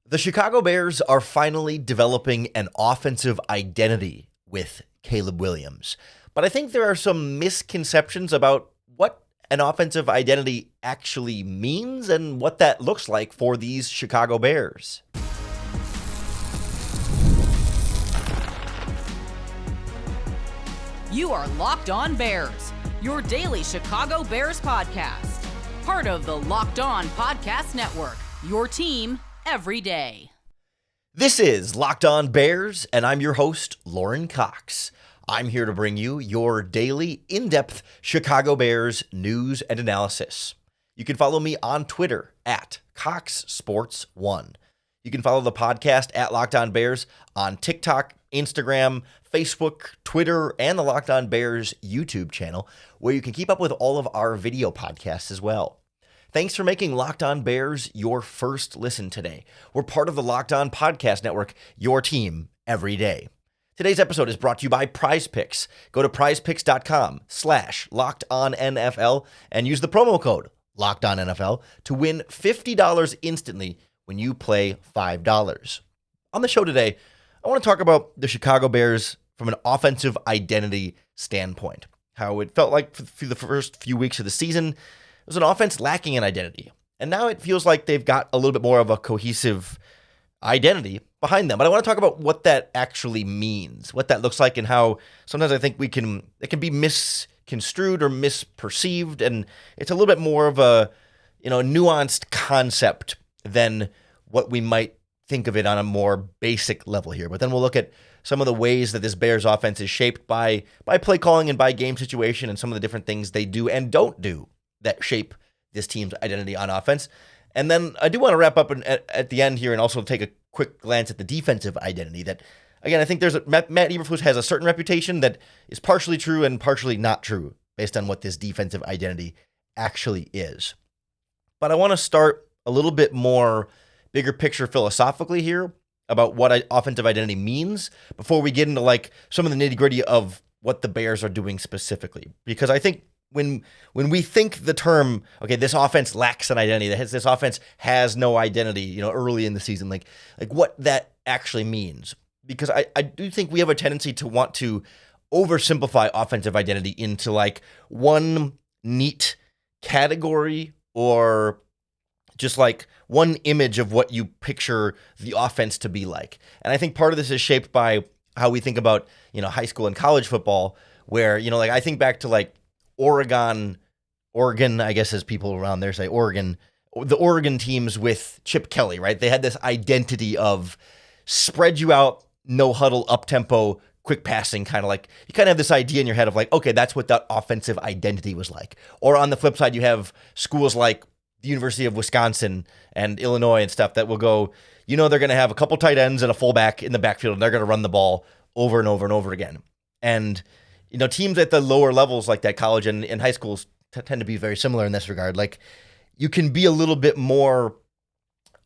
The Chicago Bears are finally developing an offensive identity with Caleb Williams. But I think there are some misconceptions about what an offensive identity actually means and what that looks like for these Chicago Bears. You are Locked On Bears, your daily Chicago Bears podcast. Part of the Locked On Podcast Network, your team every day. This is Locked On Bears, and I'm your host, Lauren Cox. I'm here to bring you your daily, in-depth Chicago Bears news and analysis. You can follow me on Twitter at CoxSports1. You can follow the podcast at Locked On Bears on TikTok, Instagram, Facebook, Twitter, and the Locked On Bears YouTube channel, where you can keep up with all of our video podcasts as well. Thanks for making Locked On Bears your first listen today. We're part of the Locked On Podcast Network, your team every day. Today's episode is brought to you by PrizePicks. Go to prizepicks.com/LockedOnNFL and use the promo code LockedOnNFL to win $50 instantly when you play $5. On the show today, I want to talk about the Chicago Bears from an offensive identity standpoint. How it felt like through the first few weeks of the season, it was an offense lacking an identity. And now it feels like they've got a little bit more of a cohesive identity behind them. But I want to talk about what that actually means, what that looks like, and how sometimes I think it can be misconstrued or misperceived. And it's a little bit more of a, nuanced concept than what we might think of it on a more basic level here. But then we'll look at some of the ways that this Bears offense is shaped by play calling and by game situation and some of the different things they do and don't do that shape this team's identity on offense. And then I do want to wrap up at the end here and also take a quick glance at the defensive identity that, again, I think Matt Eberflus has a certain reputation that is partially true and partially not true based on what this defensive identity actually is. But I want to start a little bit more bigger picture philosophically here about what offensive identity means before we get into some of the nitty-gritty of what the Bears are doing specifically. Because I think when we think the term, okay, this offense lacks an identity, this offense has no identity, early in the season, like what that actually means. Because I do think we have a tendency to want to oversimplify offensive identity into one neat category or just one image of what you picture the offense to be like. And I think part of this is shaped by how we think about, high school and college football, where, I think back to Oregon, I guess as people around there say, the Oregon teams with Chip Kelly, right? They had this identity of spread you out, no huddle, up-tempo, quick passing, you kind of have this idea in your head of okay, that's what that offensive identity was like. Or on the flip side, you have schools like the University of Wisconsin and Illinois and stuff that will go, they're going to have a couple tight ends and a fullback in the backfield, and they're going to run the ball over and over and over again. And teams at the lower levels like that, college and high schools, tend to be very similar in this regard. You can be a little bit more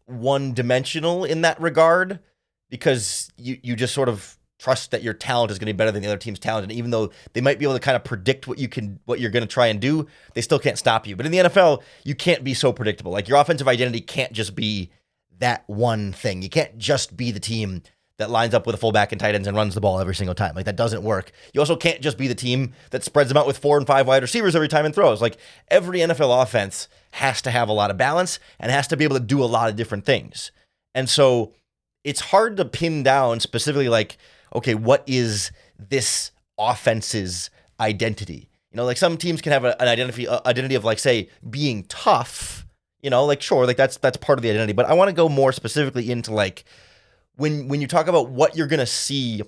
one-dimensional in that regard because you just sort of trust that your talent is going to be better than the other team's talent. And even though they might be able to kind of predict what you're going to try and do, they still can't stop you. But in the NFL, you can't be so predictable. Your offensive identity can't just be that one thing. You can't just be the team that lines up with a fullback and tight ends and runs the ball every single time. That doesn't work. You also can't just be the team that spreads them out with 4 and 5 wide receivers every time and throws. Every NFL offense has to have a lot of balance and has to be able to do a lot of different things. And so it's hard to pin down specifically okay, what is this offense's identity? Some teams can have an identity of say being tough, sure, that's part of the identity. But I want to go more specifically into when you talk about what you're going to see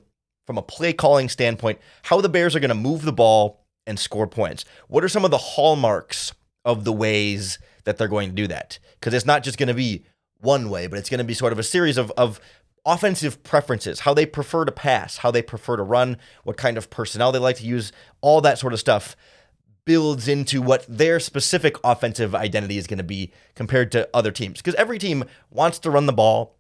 from a play calling standpoint, how the Bears are going to move the ball and score points. What are some of the hallmarks of the ways that they're going to do that? Because it's not just going to be one way, but it's going to be sort of a series of offensive preferences, how they prefer to pass, how they prefer to run, what kind of personnel they like to use, all that sort of stuff builds into what their specific offensive identity is going to be compared to other teams. Because every team wants to run the ball,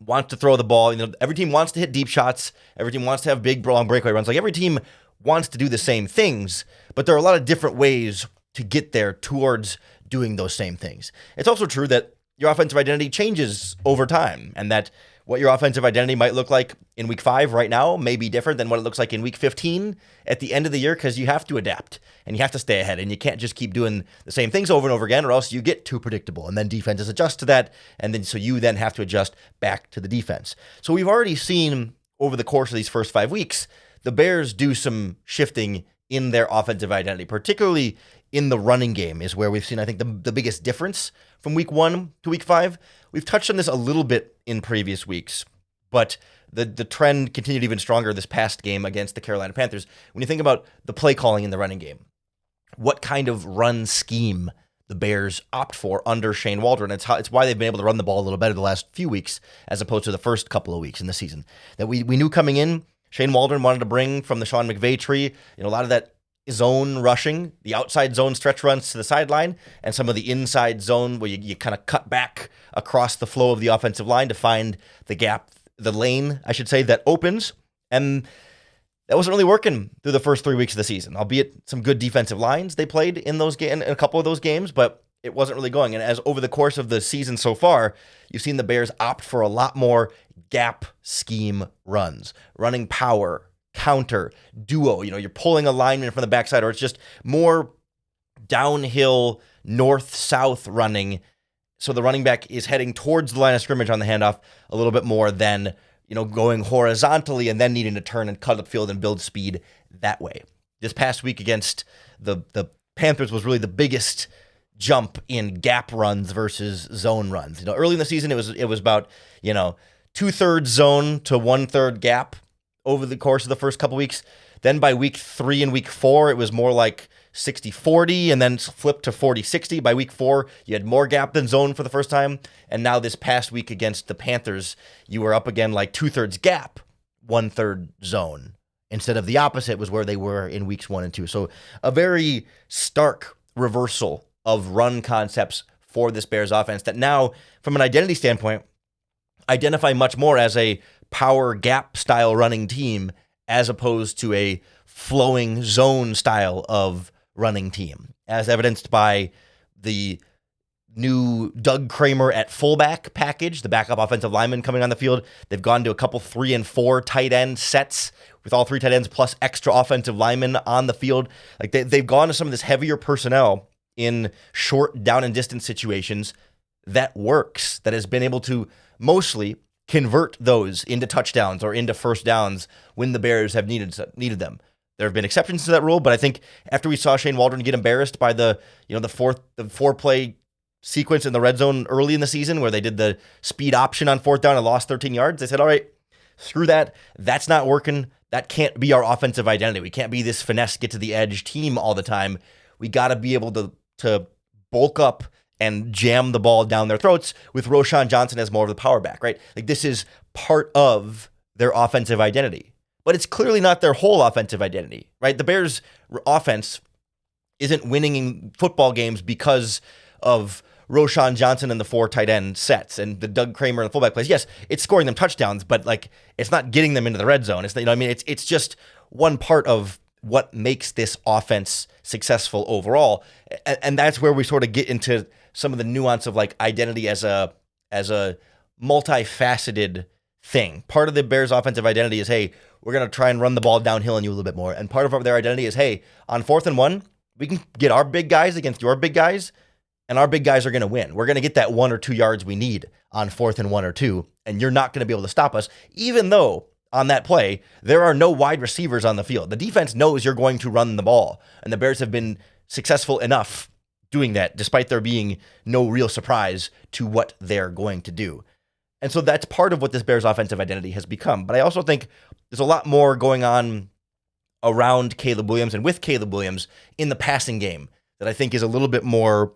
wants to throw the ball. Every team wants to hit deep shots. Every team wants to have big, long breakaway runs. Every team wants to do the same things, but there are a lot of different ways to get there towards doing those same things. It's also true that your offensive identity changes over time, and that what your offensive identity might look like in week 5 right now may be different than what it looks like in week 15 at the end of the year, because you have to adapt and you have to stay ahead, and you can't just keep doing the same things over and over again, or else you get too predictable, and then defenses adjust to that, and then so you then have to adjust back to the defense. So we've already seen over the course of these first 5 weeks, the Bears do some shifting in their offensive identity, particularly in the running game is where we've seen, I think, the biggest difference from week 1 to week 5. We've touched on this a little bit in previous weeks, but the trend continued even stronger this past game against the Carolina Panthers. When you think about the play calling in the running game, what kind of run scheme the Bears opt for under Shane Waldron. It's why they've been able to run the ball a little better the last few weeks as opposed to the first couple of weeks in the season. That we knew coming in, Shane Waldron wanted to bring from the Sean McVay tree, a lot of that zone rushing, the outside zone stretch runs to the sideline, and some of the inside zone where you kind of cut back across the flow of the offensive line to find the gap, the lane, I should say, that opens. And that wasn't really working through the first 3 weeks of the season, albeit some good defensive lines they played in a couple of those games, but it wasn't really going. And as over the course of the season so far, you've seen the Bears opt for a lot more gap scheme runs, running power, counter, duo. You're pulling a lineman from the backside, or it's just more downhill, north-south running. So the running back is heading towards the line of scrimmage on the handoff a little bit more than, going horizontally and then needing to turn and cut upfield and build speed that way. This past week against the Panthers was really the biggest jump in gap runs versus zone runs. Early in the season, it was about, 2/3 zone to 1/3 gap over the course of the first couple weeks. Then by week 3 and week 4, it was more like 60-40 and then flipped to 40-60. By week 4, you had more gap than zone for the first time. And now this past week against the Panthers, you were up again like 2/3 gap, 1/3 zone. Instead of the opposite was where they were in weeks 1 and 2. So a very stark reversal of run concepts for this Bears offense that now, from an identity standpoint, identify much more as a power gap style running team as opposed to a flowing zone style of running team, as evidenced by the new Doug Kramer at fullback package, the backup offensive lineman coming on the field. They've gone to a couple 3 and 4 tight end sets with all 3 tight ends plus extra offensive linemen on the field. Like they've gone to some of this heavier personnel in short down and distance situations that works, that has been able to mostly convert those into touchdowns or into first downs when the Bears have needed them. There have been exceptions to that rule, but I think after we saw Shane Waldron get embarrassed by the 4-play sequence in the red zone early in the season where they did the speed option on 4th down and lost 13 yards, they said, all right, screw that. That's not working. That can't be our offensive identity. We can't be this finesse, get to the edge team all the time. We got to be able to bulk up and jam the ball down their throats with Roschon Johnson as more of the power back, right? Like this is part of their offensive identity, but it's clearly not their whole offensive identity, right? The Bears offense isn't winning in football games because of Roschon Johnson and the 4 tight end sets and the Doug Kramer and the fullback plays. Yes, it's scoring them touchdowns, but like it's not getting them into the red zone. It's just one part of what makes this offense successful overall. And that's where we sort of get into some of the nuance of like identity as a multifaceted thing. Part of the Bears offensive identity is, hey, we're going to try and run the ball downhill on you a little bit more. And part of their identity is, hey, on 4th and 1, we can get our big guys against your big guys, and our big guys are going to win. We're going to get that 1 or 2 yards we need on 4th and 1 or 2, and you're not going to be able to stop us, even though on that play, there are no wide receivers on the field. The defense knows you're going to run the ball, and the Bears have been successful enough doing that, despite there being no real surprise to what they're going to do. And so that's part of what this Bears offensive identity has become. But I also think there's a lot more going on around Caleb Williams and with Caleb Williams in the passing game that I think is a little bit more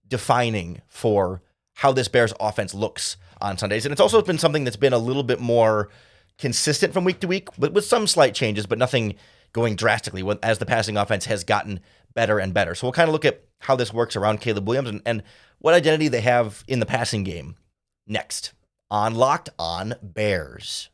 defining for how this Bears offense looks on Sundays. And it's also been something that's been a little bit more consistent from week to week, but with some slight changes, but nothing going drastically as the passing offense has gotten better and better. So we'll kind of look at how this works around Caleb Williams and what identity they have in the passing game next on Locked On Bears.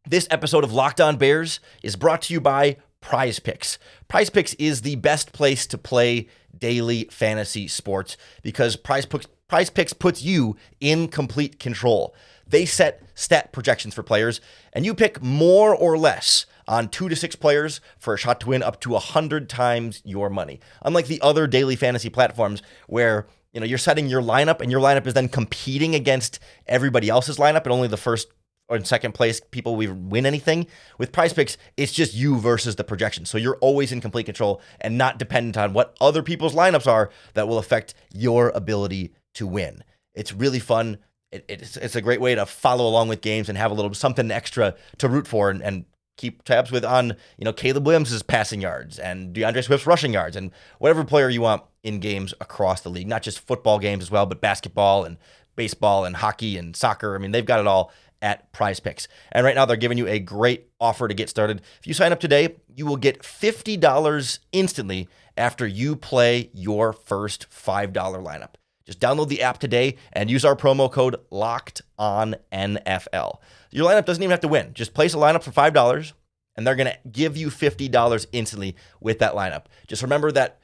This episode of Locked On Bears is brought to you by PrizePicks. PrizePicks is the best place to play daily fantasy sports because PrizePicks puts you in complete control. They set stat projections for players, and you pick more or less on 2 to 6 players for a shot to win up to 100 times your money. Unlike the other daily fantasy platforms where you're setting your lineup and your lineup is then competing against everybody else's lineup and only the first or in second place people will win anything. With PrizePicks, it's just you versus the projection. So you're always in complete control and not dependent on what other people's lineups are that will affect your ability to win. It's really fun. It's a great way to follow along with games and have a little something extra to root for and keep tabs with on, Caleb Williams' passing yards and DeAndre Swift's rushing yards and whatever player you want in games across the league, not just football games as well, but basketball and baseball and hockey and soccer. I mean, they've got it all at PrizePicks. And right now they're giving you a great offer to get started. If you sign up today, you will get $50 instantly after you play your first $5 lineup. Just download the app today and use our promo code LOCKEDONNFL. Your lineup doesn't even have to win. Just place a lineup for $5, and they're going to give you $50 instantly with that lineup. Just remember that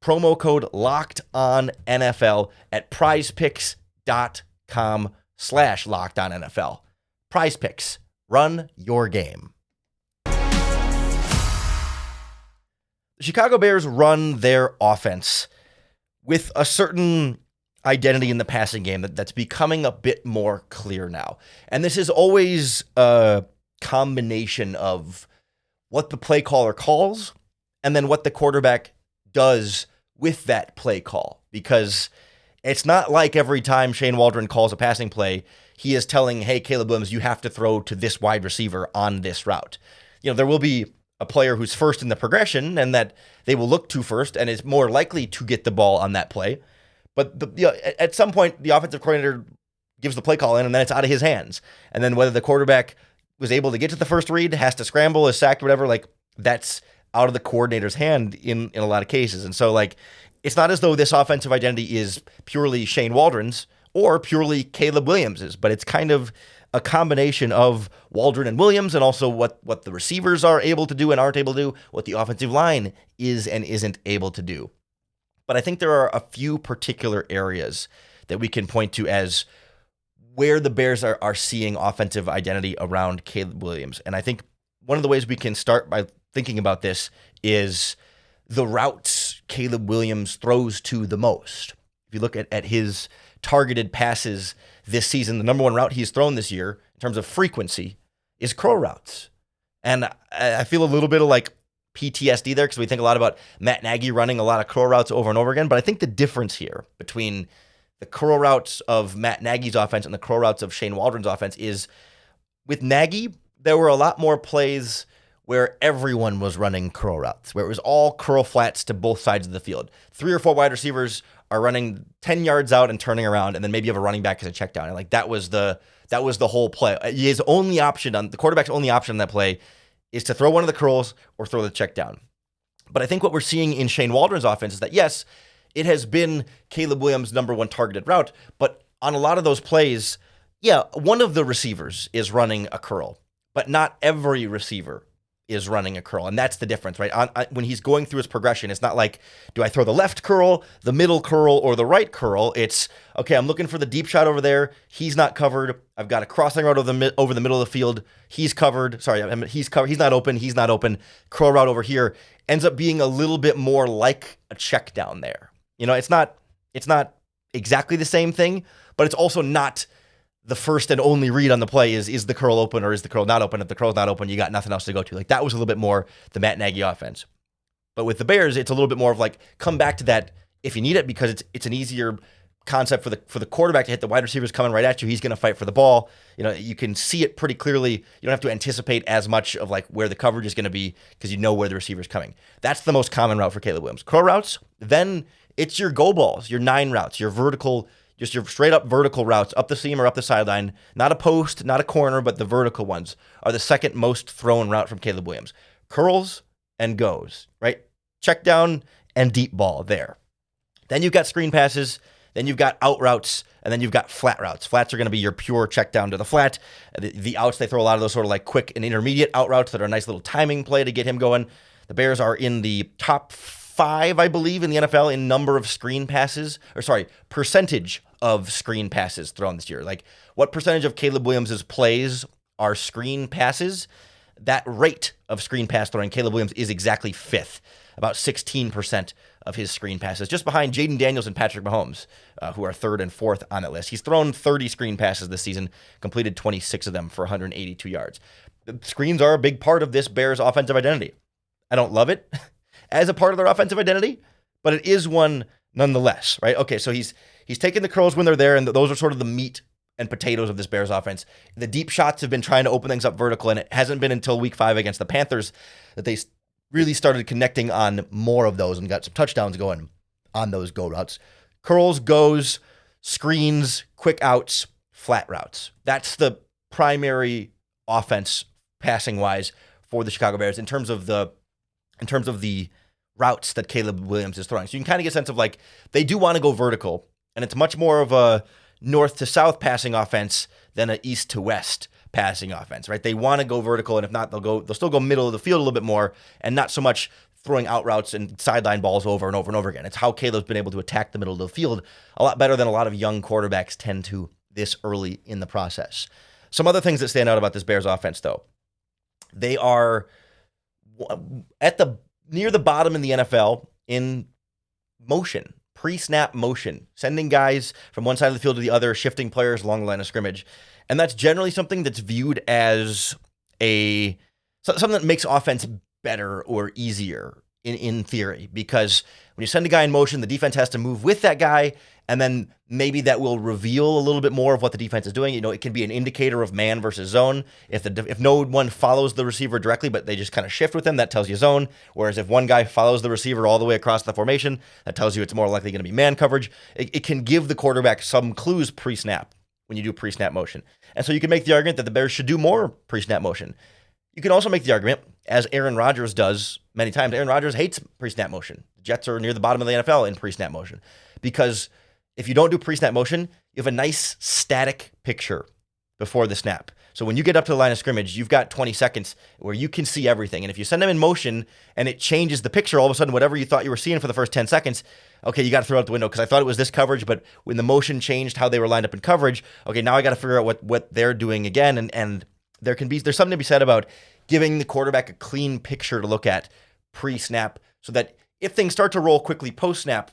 promo code LOCKEDONNFL at prizepicks.com/LockedOnNFL. PrizePicks. Run your game. The Chicago Bears run their offense with a certain identity in the passing game that's becoming a bit more clear now. And this is always a combination of what the play caller calls and then what the quarterback does with that play call. Because it's not like every time Shane Waldron calls a passing play, he is telling, hey, Caleb Williams, you have to throw to this wide receiver on this route. There will be a player who's first in the progression and that they will look to first and is more likely to get the ball on that play. But at some point, the offensive coordinator gives the play call in, and then it's out of his hands. And then whether the quarterback was able to get to the first read, has to scramble, is sacked, whatever, that's out of the coordinator's hand in a lot of cases. And so, it's not as though this offensive identity is purely Shane Waldron's or purely Caleb Williams's, but it's kind of a combination of Waldron and Williams and also what the receivers are able to do and aren't able to do, what the offensive line is and isn't able to do. But I think there are a few particular areas that we can point to as where the Bears are seeing offensive identity around Caleb Williams. And I think one of the ways we can start by thinking about this is the routes Caleb Williams throws to the most. If you look at his targeted passes this season, the number one route he's thrown this year in terms of frequency is curl routes. And I feel a little bit of PTSD there because we think a lot about Matt Nagy running a lot of curl routes over and over again. But I think the difference here between the curl routes of Matt Nagy's offense and the curl routes of Shane Waldron's offense is with Nagy, there were a lot more plays where everyone was running curl routes, where it was all curl flats to both sides of the field. 3 or 4 wide receivers are running 10 yards out and turning around, and then maybe you have a running back as a check down. And that was the whole play. His only option the quarterback's only option on that play is to throw one of the curls or throw the check down. But I think what we're seeing in Shane Waldron's offense is that, yes, it has been Caleb Williams' number one targeted route, but on a lot of those plays, one of the receivers is running a curl, but not every receiver is running a curl. And that's the difference, right? When he's going through his progression, it's not like, do I throw the left curl, the middle curl, or the right curl? It's, okay, I'm looking for the deep shot over there. He's not covered. I've got a crossing route over the middle of the field. He's covered. Sorry, he's covered. He's not open. He's not open. Curl route over here ends up being a little bit more like a check down there. It's not exactly the same thing, but it's also not the first and only read on the play is the curl open or is the curl not open? If the curl's not open, you got nothing else to go to. That was a little bit more the Matt Nagy offense. But with the Bears, it's a little bit more of come back to that if you need it, because it's an easier concept for the quarterback to hit the wide receivers coming right at you. He's going to fight for the ball. You can see it pretty clearly. You don't have to anticipate as much of where the coverage is going to be because you know where the receiver's coming. That's the most common route for Caleb Williams. Curl routes, then it's your go balls, your 9 routes, your vertical, just your straight up vertical routes up the seam or up the sideline. Not a post, not a corner, but the vertical ones are the second most thrown route from Caleb Williams. Curls and goes, right? Check down and deep ball there. Then you've got screen passes, then you've got out routes, and then you've got flat routes. Flats are going to be your pure check down to the flat. The outs, they throw a lot of those sort of quick and intermediate out routes that are a nice little timing play to get him going. The Bears are in the top 5, I believe, in the NFL in number of screen passes, percentage of screen passes thrown this year. Like, what percentage of Caleb Williams' plays are screen passes? That rate of screen pass throwing, Caleb Williams is exactly 5th, about 16% of his screen passes, just behind Jaden Daniels and Patrick Mahomes, who are 3rd and 4th on that list. He's thrown 30 screen passes this season, completed 26 of them for 182 yards. The screens are a big part of this Bears offensive identity. I don't love it as a part of their offensive identity, but it is one nonetheless, right? Okay, so he's taking the curls when they're there, and those are sort of the meat and potatoes of this Bears offense. The deep shots have been trying to open things up vertical, and it hasn't been until week 5 against the Panthers that they really started connecting on more of those and got some touchdowns going on those go routes. Curls, goes, screens, quick outs, flat routes. That's the primary offense passing-wise for the Chicago Bears in terms of the routes that Caleb Williams is throwing. So you can kind of get a sense of, like, they do want to go vertical, and it's much more of a north to south passing offense than an east to west passing offense, right? They want to go vertical, and if not, they'll still go middle of the field a little bit more, and not so much throwing out routes and sideline balls over and over and over again. It's how Caleb's been able to attack the middle of the field a lot better than a lot of young quarterbacks tend to this early in the process. Some other things that stand out about this Bears offense, though. They are near the bottom in the NFL in motion, pre-snap motion, sending guys from one side of the field to the other, shifting players along the line of scrimmage. And that's generally something that's viewed as something that makes offense better or easier in theory, because when you send a guy in motion, the defense has to move with that guy, and then maybe that will reveal a little bit more of what the defense is doing. You know, it can be an indicator of man versus zone. If no one follows the receiver directly, but they just kind of shift with him, that tells you zone. Whereas if one guy follows the receiver all the way across the formation, that tells you it's more likely going to be man coverage. It can give the quarterback some clues pre-snap when you do pre-snap motion. And so you can make the argument that the Bears should do more pre-snap motion. You can also make the argument, as Aaron Rodgers does many times, Aaron Rodgers hates pre-snap motion. The Jets are near the bottom of the NFL in pre-snap motion, because if you don't do pre-snap motion, you have a nice static picture before the snap. So when you get up to the line of scrimmage, you've got 20 seconds where you can see everything. And if you send them in motion and it changes the picture, all of a sudden, whatever you thought you were seeing for the first 10 seconds, okay, you got to throw it out the window, because I thought it was this coverage, but when the motion changed how they were lined up in coverage, okay, now I got to figure out what they're doing again. And there's something to be said about giving the quarterback a clean picture to look at pre-snap, so that if things start to roll quickly post-snap,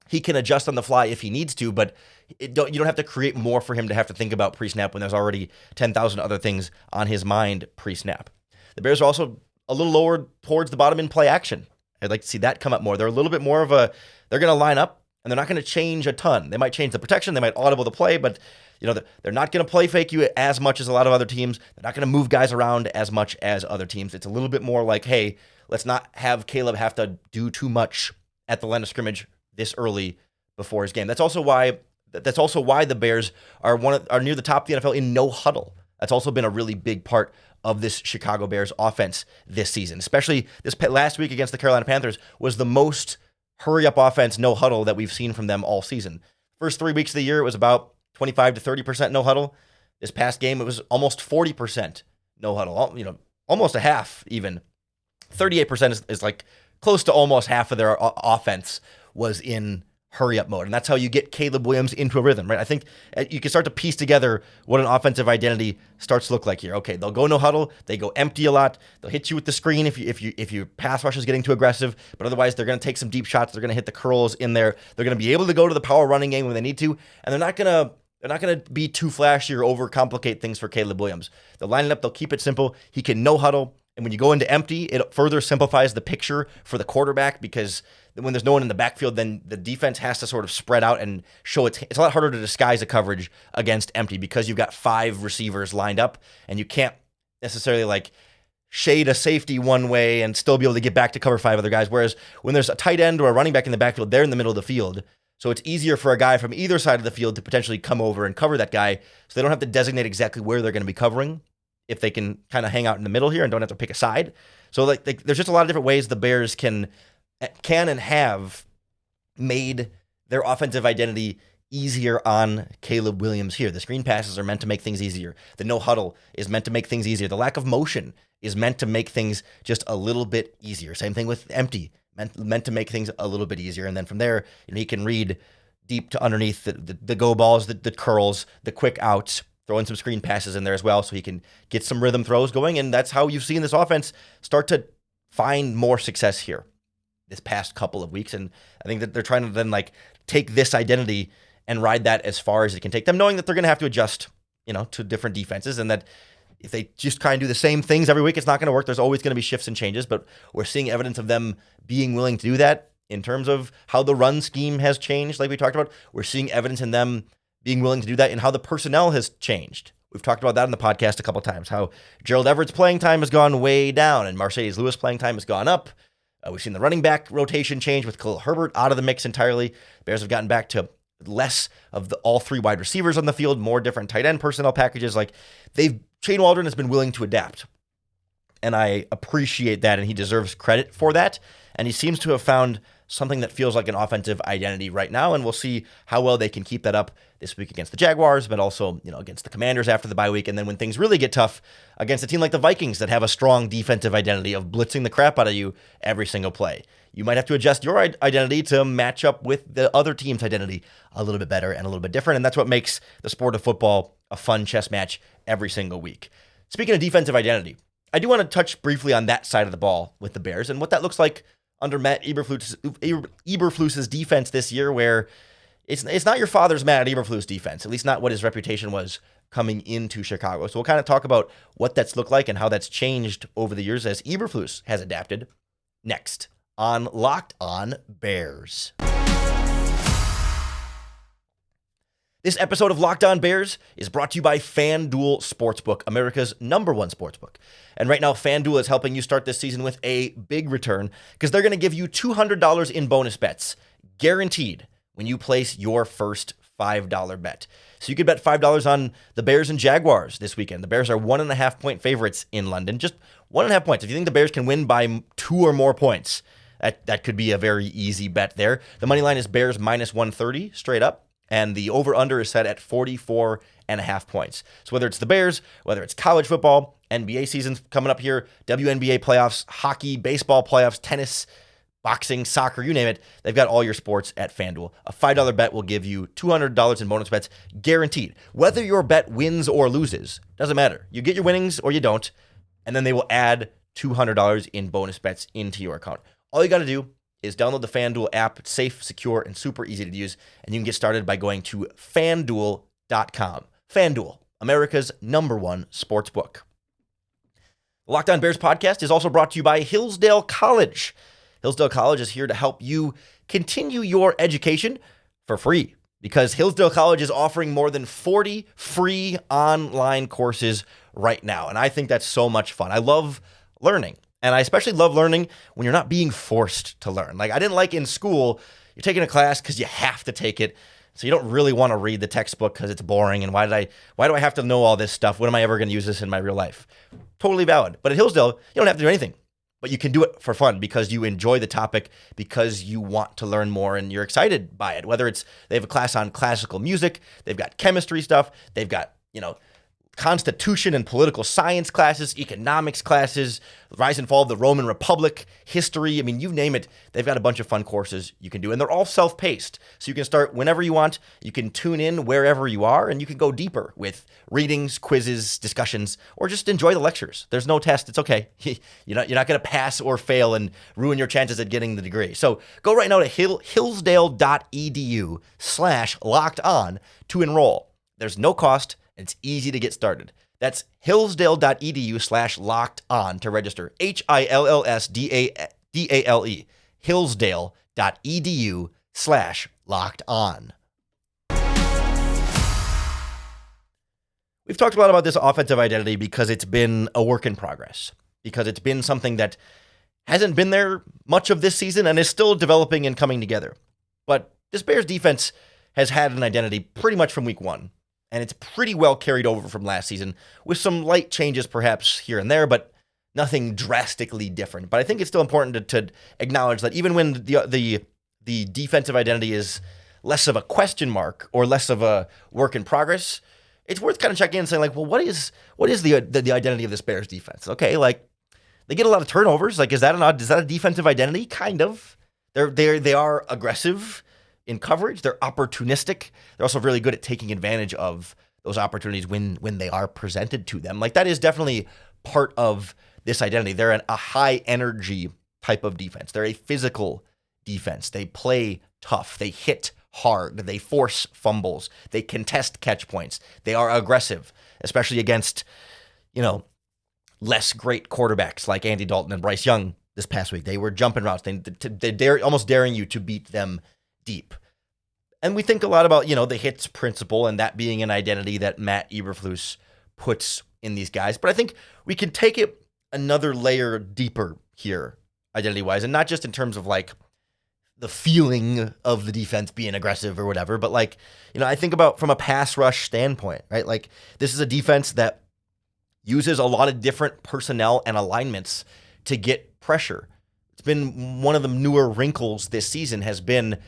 he can adjust on the fly if he needs to, but you don't have to create more for him to have to think about pre-snap when there's already 10,000 other things on his mind pre-snap. The Bears are also a little lower towards the bottom in play action. I'd like to see that come up more. They're a little bit more of they're going to line up, and they're not going to change a ton. They might change the protection, they might audible the play, but they're not going to play fake you as much as a lot of other teams. They're not going to move guys around as much as other teams. It's a little bit more like, hey, let's not have Caleb have to do too much at the line of scrimmage this early before his game. That's also why the Bears are near the top of the NFL in no huddle. That's also been a really big part of this Chicago Bears offense this season, especially this last week against the Carolina Panthers was the most hurry-up offense, no huddle, that we've seen from them all season. First 3 weeks of the year, it was about 25 to 30% no huddle. This past game, it was almost 40% no huddle, almost a half even. 38% is like close to almost half of their offense was in hurry-up mode. And that's how you get Caleb Williams into a rhythm, right? I think you can start to piece together what an offensive identity starts to look like here. Okay, they'll go no huddle. They go empty a lot. They'll hit you with the screen if your pass rush is getting too aggressive. But otherwise, they're going to take some deep shots. They're going to hit the curls in there. They're going to be able to go to the power running game when they need to. And they're not going to be too flashy or overcomplicate things for Caleb Williams. They'll line it up. They'll keep it simple. He can no huddle. And when you go into empty, it further simplifies the picture for the quarterback, because when there's no one in the backfield, then the defense has to sort of spread out and show it's a lot harder to disguise a coverage against empty, because you've got 5 receivers lined up and you can't necessarily like shade a safety one way and still be able to get back to cover 5 other guys. Whereas when there's a tight end or a running back in the backfield, they're in the middle of the field. So it's easier for a guy from either side of the field to potentially come over and cover that guy, so they don't have to designate exactly where they're going to be covering if they can kind of hang out in the middle here and don't have to pick a side. So like there's just a lot of different ways the Bears can and have made their offensive identity easier on Caleb Williams here. The screen passes are meant to make things easier. The no huddle is meant to make things easier. The lack of motion is meant to make things just a little bit easier. Same thing with empty, meant to make things a little bit easier. And then from there, he can read deep to underneath the go balls, the curls, the quick outs, throw in some screen passes in there as well so he can get some rhythm throws going. And that's how you've seen this offense start to find more success here this past couple of weeks. And I think that they're trying to then take this identity and ride that as far as it can take them, knowing that they're going to have to adjust, to different defenses, and that if they just kind of do the same things every week, it's not going to work. There's always going to be shifts and changes, but we're seeing evidence of them being willing to do that in terms of how the run scheme has changed, like we talked about. We're seeing evidence in them being willing to do that in how the personnel has changed. We've talked about that in the podcast a couple times, how Gerald Everett's playing time has gone way down and Mercedes Lewis playing time has gone up. We've seen the running back rotation change with Khalil Herbert out of the mix entirely. Bears have gotten back to less of all three wide receivers on the field, more different tight end personnel packages. Shane Waldron has been willing to adapt. And I appreciate that, and he deserves credit for that. And he seems to have found something that feels like an offensive identity right now, and we'll see how well they can keep that up this week against the Jaguars, but also, against the Commanders after the bye week, and then when things really get tough against a team like the Vikings that have a strong defensive identity of blitzing the crap out of you every single play. You might have to adjust your identity to match up with the other team's identity a little bit better and a little bit different, and that's what makes the sport of football a fun chess match every single week. Speaking of defensive identity, I do want to touch briefly on that side of the ball with the Bears and what that looks like under Matt Eberflus's defense this year, where it's not your father's Matt Eberflus defense, at least not what his reputation was coming into Chicago. So we'll kind of talk about what that's looked like and how that's changed over the years as Eberflus has adapted. Next on Locked On Bears. This episode of Locked On Bears is brought to you by FanDuel Sportsbook, America's #1 sportsbook. And right now, FanDuel is helping you start this season with a big return because they're going to give you $200 in bonus bets, guaranteed, when you place your first $5 bet. So you could bet $5 on the Bears and Jaguars this weekend. The Bears are 1.5-point favorites in London, just 1.5 points. If you think the Bears can win by 2 or more points, that could be a very easy bet there. The money line is Bears -130 straight up. And the over-under is set at 44.5 points. So whether it's the Bears, whether it's college football, NBA season's coming up here, WNBA playoffs, hockey, baseball playoffs, tennis, boxing, soccer, you name it, they've got all your sports at FanDuel. A $5 bet will give you $200 in bonus bets guaranteed. Whether your bet wins or loses, doesn't matter. You get your winnings or you don't, and then they will add $200 in bonus bets into your account. All you got to do is download the FanDuel app. It's safe, secure, and super easy to use. And you can get started by going to FanDuel.com. FanDuel, America's #1 sportsbook. The Locked On Bears podcast is also brought to you by Hillsdale College. Hillsdale College is here to help you continue your education for free because Hillsdale College is offering more than 40 free online courses right now. And I think that's so much fun. I love learning. And I especially love learning when you're not being forced to learn. I didn't like in school, you're taking a class because you have to take it. So you don't really want to read the textbook because it's boring. And why do I have to know all this stuff? When am I ever going to use this in my real life? Totally valid. But at Hillsdale, you don't have to do anything. But you can do it for fun because you enjoy the topic, because you want to learn more and you're excited by it. Whether it's they have a class on classical music, they've got chemistry stuff, they've got, constitution and political science classes, economics classes, rise and fall of the Roman Republic, history. You name it. They've got a bunch of fun courses you can do, and they're all self-paced. So you can start whenever you want. You can tune in wherever you are, and you can go deeper with readings, quizzes, discussions, or just enjoy the lectures. There's no test. It's okay. You're not going to pass or fail and ruin your chances at getting the degree. So go right now to hillsdale.edu/lockedon to enroll. There's no cost. It's easy to get started. That's hillsdale.edu/lockedon to register. HILLSDALE. Hillsdale.edu/lockedon. We've talked a lot about this offensive identity because it's been a work in progress, because it's been something that hasn't been there much of this season and is still developing and coming together. But this Bears defense has had an identity pretty much from week one. And it's pretty well carried over from last season with some light changes perhaps here and there, but nothing drastically different. But I think it's still important to acknowledge that even when the defensive identity is less of a question mark or less of a work in progress, it's worth kind of checking in and saying, like, well, what is the identity of this Bears defense? Okay, like, they get a lot of turnovers. Like, is that a defensive identity? Kind of. They are aggressive in coverage. They're opportunistic. They're also really good at taking advantage of those opportunities when they are presented to them. Like, that is definitely part of this identity. They're a high energy type of defense. They're a physical defense. They play tough. They hit hard. They force fumbles. They contest catch points. They are aggressive, especially against, less great quarterbacks like Andy Dalton and Bryce Young this past week. They were jumping routes. They're almost daring you to beat them deep. And we think a lot about, the hits principle and that being an identity that Matt Eberflus puts in these guys. But I think we can take it another layer deeper here, identity-wise, and not just in terms of, like, the feeling of the defense being aggressive or whatever, but, like, I think about from a pass rush standpoint, right? Like, this is a defense that uses a lot of different personnel and alignments to get pressure. It's been one of the newer wrinkles this season has been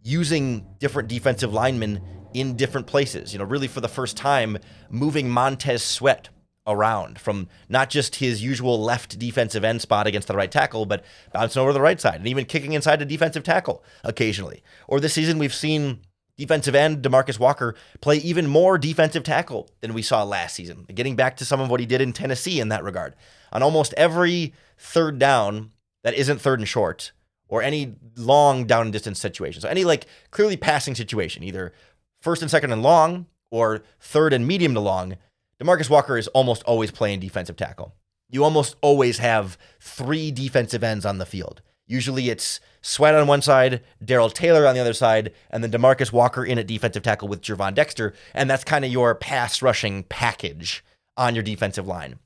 using different defensive linemen in different places. Really for the first time, moving Montez Sweat around from not just his usual left defensive end spot against the right tackle, but bouncing over to the right side and even kicking inside the defensive tackle occasionally. Or this season, we've seen defensive end DeMarcus Walker play even more defensive tackle than we saw last season, getting back to some of what he did in Tennessee in that regard. On almost every third down that isn't third and short or any long down and distance situation. So any, like, clearly passing situation, either first and second and long or third and medium to long, DeMarcus Walker is almost always playing defensive tackle. You almost always have three defensive ends on the field. Usually it's Sweat on one side, Darrell Taylor on the other side, and then DeMarcus Walker in at defensive tackle with Gervon Dexter, and that's kind of your pass rushing package on your defensive line.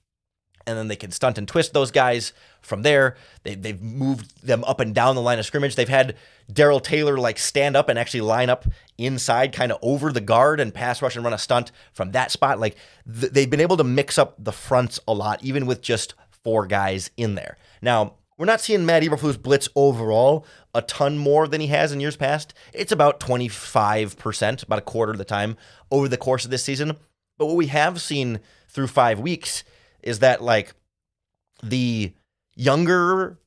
And then they can stunt and twist those guys from there. They've moved them up and down the line of scrimmage. They've had Darrell Taylor, like, stand up and actually line up inside kind of over the guard and pass rush and run a stunt from that spot. Like, they've been able to mix up the fronts a lot, even with just four guys in there. Now, we're not seeing Matt Eberflus blitz overall a ton more than he has in years past. It's about 25%, about a quarter of the time over the course of this season. But what we have seen through 5 weeks is that, like, the younger,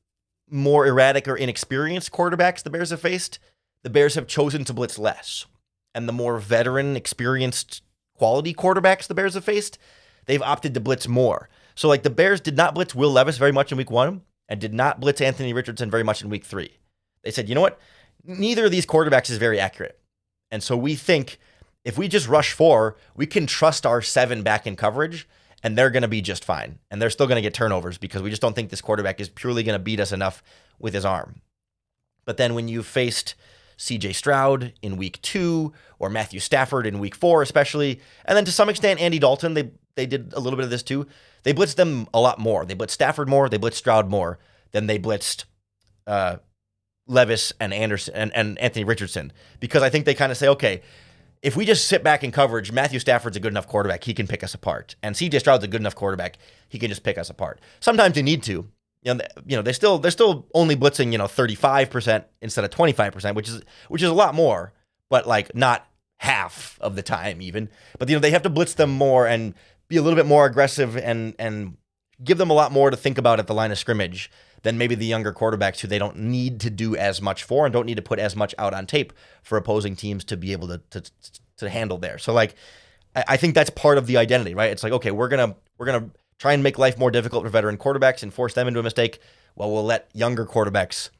more erratic or inexperienced quarterbacks the Bears have faced, the Bears have chosen to blitz less. And the more veteran, experienced, quality quarterbacks the Bears have faced, they've opted to blitz more. So, like, the Bears did not blitz Will Levis very much in week 1 and did not blitz Anthony Richardson very much in week 3. They said, you know what? Neither of these quarterbacks is very accurate. And so we think if we just rush 4, we can trust our 7 back in coverage, and they're going to be just fine. And they're still going to get turnovers because we just don't think this quarterback is purely going to beat us enough with his arm. But then when you faced C.J. Stroud in week 2 or Matthew Stafford in week 4 especially, and then to some extent Andy Dalton, they did a little bit of this too. They blitzed them a lot more. They blitzed Stafford more. They blitzed Stroud more than they blitzed Levis and Anderson and Anthony Richardson, because I think they kind of say, okay, if we just sit back in coverage, Matthew Stafford's a good enough quarterback. He can pick us apart. And C.J. Stroud's a good enough quarterback. He can just pick us apart. Sometimes they need to. They're still only blitzing, 35% instead of 25%, which is a lot more, but, like, not half of the time even. But, they have to blitz them more and be a little bit more aggressive and give them a lot more to think about at the line of scrimmage than maybe the younger quarterbacks who they don't need to do as much for and don't need to put as much out on tape for opposing teams to be able to handle there. So, like, I think that's part of the identity, right? It's like, okay, we're gonna try and make life more difficult for veteran quarterbacks and force them into a mistake. Well, we'll let younger quarterbacks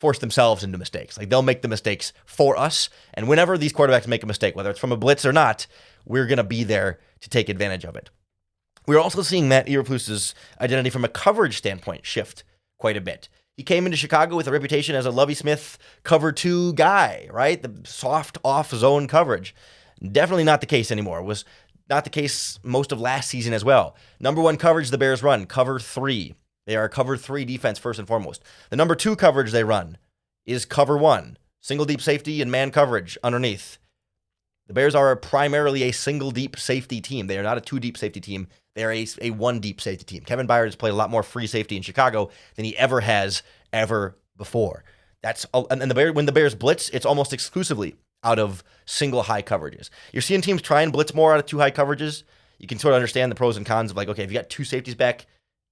force themselves into mistakes. Like, they'll make the mistakes for us. And whenever these quarterbacks make a mistake, whether it's from a blitz or not, we're going to be there to take advantage of it. We're also seeing Matt Eberflus's identity from a coverage standpoint shift quite a bit. He came into Chicago with a reputation as a Lovie Smith cover 2 guy, right? The soft off-zone coverage. Definitely not the case anymore. It was not the case most of last season as well. Number 1 coverage the Bears run, cover 3. They are a cover 3 defense first and foremost. The number 2 coverage they run is cover 1, single deep safety and man coverage underneath. The Bears are primarily a single deep safety team. They are not a 2 deep safety team. They are a 1 deep safety team. Kevin Byard has played a lot more free safety in Chicago than he ever has before. When the Bears blitz, it's almost exclusively out of single high coverages. You're seeing teams try and blitz more out of two high coverages. You can sort of understand the pros and cons of like, okay, if you got two safeties back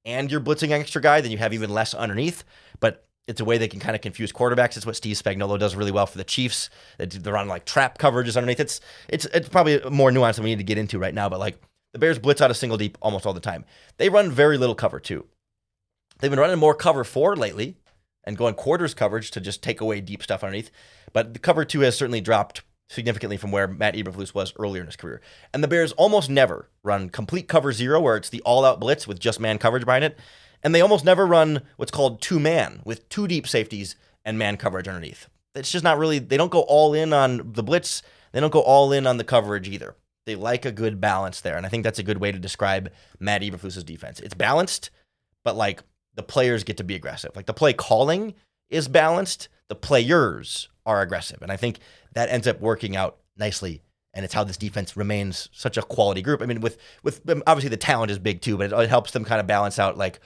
and you're blitzing an extra guy, then you have even less underneath. But it's a way they can kind of confuse quarterbacks. It's what Steve Spagnuolo does really well for the Chiefs. They're on like trap coverages underneath. It's probably more nuanced than we need to get into right now, but like the Bears blitz out of single deep almost all the time. They run very little cover two. They've been running more cover four lately and going quarters coverage to just take away deep stuff underneath. But the cover two has certainly dropped significantly from where Matt Eberflus was earlier in his career. And the Bears almost never run complete cover zero, where it's the all-out blitz with just man coverage behind it. And they almost never run what's called two-man, with two deep safeties and man coverage underneath. It's just not really, they don't go all in on the blitz. They don't go all in on the coverage either. They like a good balance there. And I think that's a good way to describe Matt Eberflus's defense. It's balanced, but like the players get to be aggressive. Like the play calling is balanced. The players are aggressive. And I think that ends up working out nicely. And it's how this defense remains such a quality group. I mean, with obviously the talent is big too, but it helps them kind of balance out like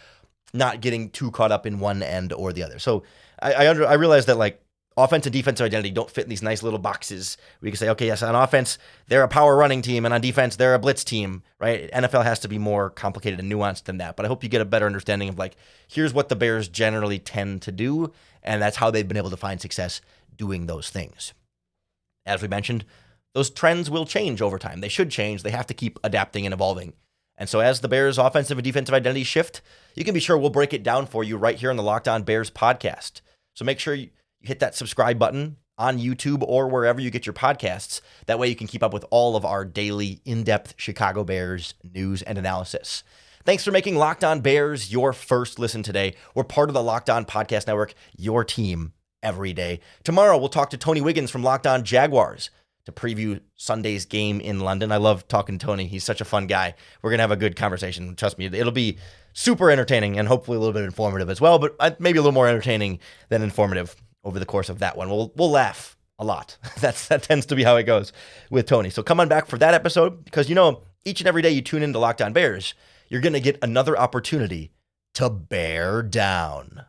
not getting too caught up in one end or the other. So I realize that like offense and defensive identity don't fit in these nice little boxes where you can say, okay, yes, on offense, they're a power running team, and on defense, they're a blitz team, right? NFL has to be more complicated and nuanced than that. But I hope you get a better understanding of like, here's what the Bears generally tend to do, and that's how they've been able to find success doing those things. As we mentioned, those trends will change over time. They should change. They have to keep adapting and evolving. And so as the Bears' offensive and defensive identities shift, you can be sure we'll break it down for you right here on the Locked On Bears podcast. So make sure you hit that subscribe button on YouTube or wherever you get your podcasts. That way you can keep up with all of our daily in-depth Chicago Bears news and analysis. Thanks for making Locked On Bears your first listen today. We're part of the Locked On Podcast Network, your team every day. Tomorrow we'll talk to Tony Wiggins from Locked On Jaguars to preview Sunday's game in London. I love talking to Tony. He's such a fun guy. We're going to have a good conversation. Trust me, it'll be super entertaining and hopefully a little bit informative as well, but maybe a little more entertaining than informative over the course of that one. We'll laugh a lot. That tends to be how it goes with Tony. So come on back for that episode, because you know, each and every day you tune into Locked On Bears, you're going to get another opportunity to bear down.